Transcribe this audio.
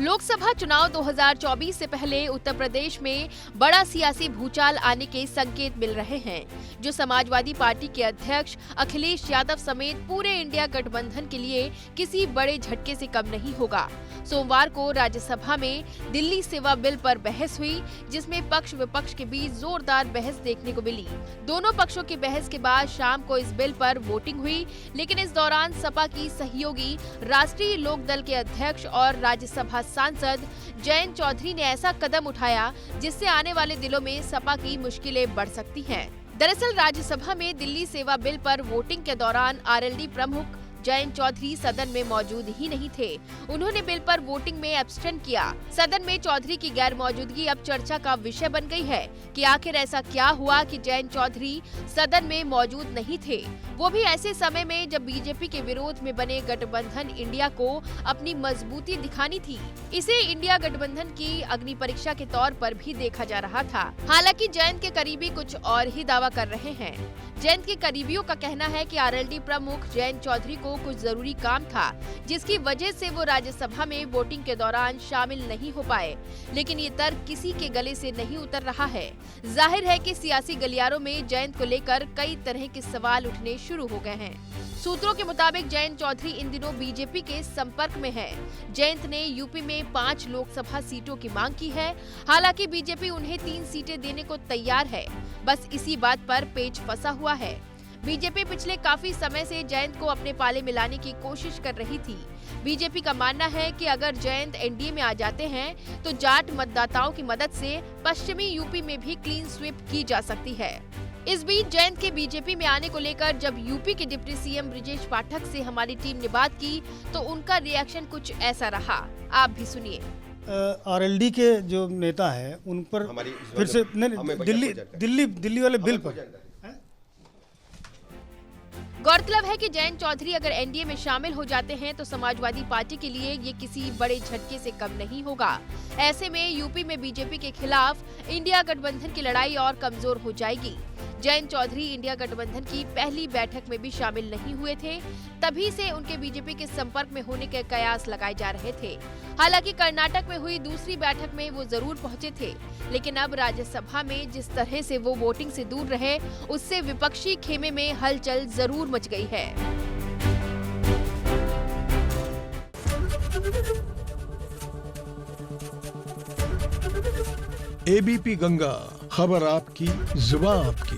लोकसभा चुनाव 2024 से पहले उत्तर प्रदेश में बड़ा सियासी भूचाल आने के संकेत मिल रहे हैं, जो समाजवादी पार्टी के अध्यक्ष अखिलेश यादव समेत पूरे इंडिया गठबंधन के लिए किसी बड़े झटके से कम नहीं होगा। सोमवार को राज्यसभा में दिल्ली सेवा बिल पर बहस हुई, जिसमें पक्ष विपक्ष के बीच जोरदार बहस देखने को मिली। दोनों पक्षों की बहस के बाद शाम को इस बिल पर वोटिंग हुई, लेकिन इस दौरान सपा की सहयोगी राष्ट्रीय लोक दल के अध्यक्ष और राज्यसभा सांसद जयंत चौधरी ने ऐसा कदम उठाया जिससे आने वाले दिनों में सपा की मुश्किलें बढ़ सकती हैं। दरअसल राज्यसभा में दिल्ली सेवा बिल पर वोटिंग के दौरान आरएलडी प्रमुख जयंत चौधरी सदन में मौजूद ही नहीं थे। उन्होंने बिल पर वोटिंग में एब्सटेन किया। सदन में चौधरी की गैर मौजूदगी अब चर्चा का विषय बन गई है कि आखिर ऐसा क्या हुआ कि जयंत चौधरी सदन में मौजूद नहीं थे, वो भी ऐसे समय में जब बीजेपी के विरोध में बने गठबंधन इंडिया को अपनी मजबूती दिखानी थी। इसे इंडिया गठबंधन की अग्नि परीक्षा के तौर पर भी देखा जा रहा था। हालांकि जयंत के करीबी कुछ और ही दावा कर रहे हैं। जयंत के करीबियों का कहना है कि आरएलडी प्रमुख जयंत चौधरी को कुछ जरूरी काम था, जिसकी वजह से वो राज्यसभा में वोटिंग के दौरान शामिल नहीं हो पाए। लेकिन ये तर्क किसी के गले से नहीं उतर रहा है। जाहिर है कि सियासी गलियारों में जयंत को लेकर कई तरह के सवाल उठने शुरू हो गए हैं। सूत्रों के मुताबिक जयंत चौधरी इन दिनों बीजेपी के संपर्क में है। जयंत ने यूपी में 5 लोकसभा सीटों की मांग की है। हालांकि बीजेपी उन्हें 3 सीटें देने को तैयार है। बस इसी बात पर पेच फंसा हुआ है। बीजेपी पिछले काफी समय से जयंत को अपने पाले में लाने की कोशिश कर रही थी। बीजेपी का मानना है कि अगर जयंत एनडीए में आ जाते हैं तो जाट मतदाताओं की मदद से पश्चिमी यूपी में भी क्लीन स्वीप की जा सकती है। इस बीच जयंत के बीजेपी में आने को लेकर जब यूपी के डिप्टी सीएम ब्रिजेश पाठक से हमारी टीम ने बात की तो उनका रिएक्शन कुछ ऐसा रहा। आप भी सुनिए। आरएलडी के जो नेता है उन पर फिर से दिल्ली वाले बिल पर गौरतलब है कि जयंत चौधरी अगर एनडीए में शामिल हो जाते हैं तो समाजवादी पार्टी के लिए ये किसी बड़े झटके से कम नहीं होगा। ऐसे में यूपी में बीजेपी के खिलाफ इंडिया गठबंधन की लड़ाई और कमजोर हो जाएगी। जयंत चौधरी इंडिया गठबंधन की पहली बैठक में भी शामिल नहीं हुए थे, तभी से उनके बीजेपी के संपर्क में होने के कयास लगाए जा रहे थे। हालांकि कर्नाटक में हुई दूसरी बैठक में वो जरूर पहुंचे थे, लेकिन अब राज्यसभा में जिस तरह से वो वोटिंग से दूर रहे, उससे विपक्षी खेमे में हलचल जरूर मच गई है। एबीपी गंगा, खबर आपकी, जुबान आपकी।